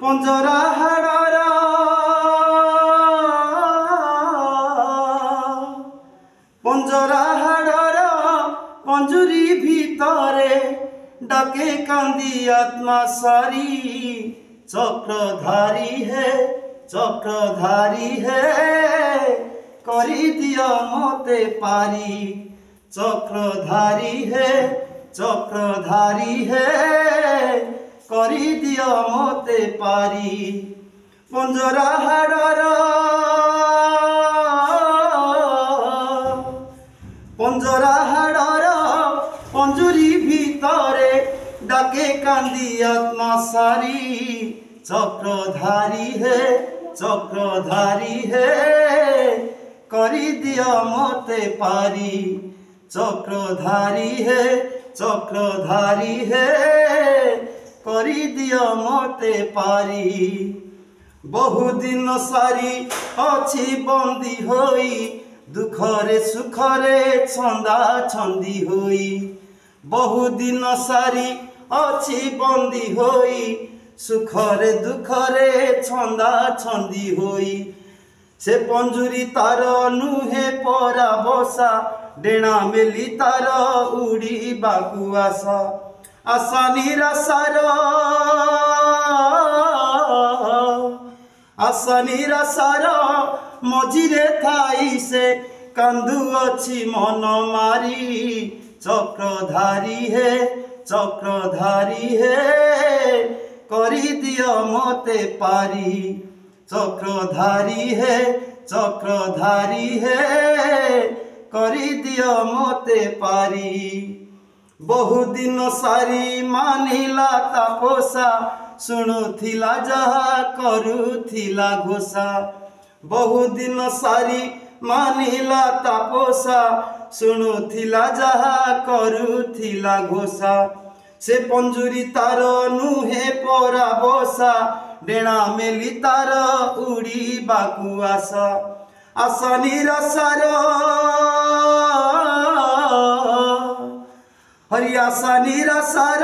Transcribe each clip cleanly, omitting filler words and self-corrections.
पंजरा हाड़र पंजरा हाड़र पंजुरी भितरे डाके कांदी आत्मा सारी चक्रधारी है करी दिया मोते पारी चक्रधारी है करी दिया मोते पारी पंजरा हाड़र पंजरा हाड़र पंजुरी भितरे डाके कांदी आत्मा सारी चक्रधारी है करी दिया मोते पारी चक्रधारी है करी दिया मोते पारी बहुदिन सारी अच्छी बंदी होई दुखरे सुखरे छंदा छंदी होई बहुदिन सारी अच्छी बंदी होई सुखरे दुखरे छंदा छंदी होई से पंजुरी तार नुहे परा बसा डेणा मेली तार उड़ी बाकु आशा आशा निराशार मझिरे थाई से कांदु अच्छी मन मारी चक्रधारी है करी दिया मोते पारी चक्रधारी है करी दिया मोते पारी बहुदिन सारी मानिला तापोसा शुणुथिला जहा करुथिला घोषा बहुदिन सारी मानिला तापोसा शुणुथिला जहा करुथिला घोषा से पंजुरी तार नुहे परा बसा डेणा मेली तार उड़ी बाकु आशा आशा निराशार हरि आशा निराशार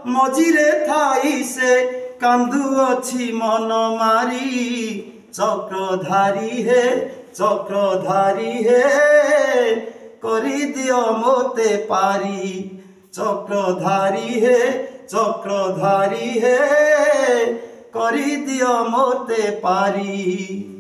मझिरे थाई से कांदु अच्छी मन मारी चक्रधारी है करी दियो मोते पारी चक्रधारी है करी दियो मोते पारी।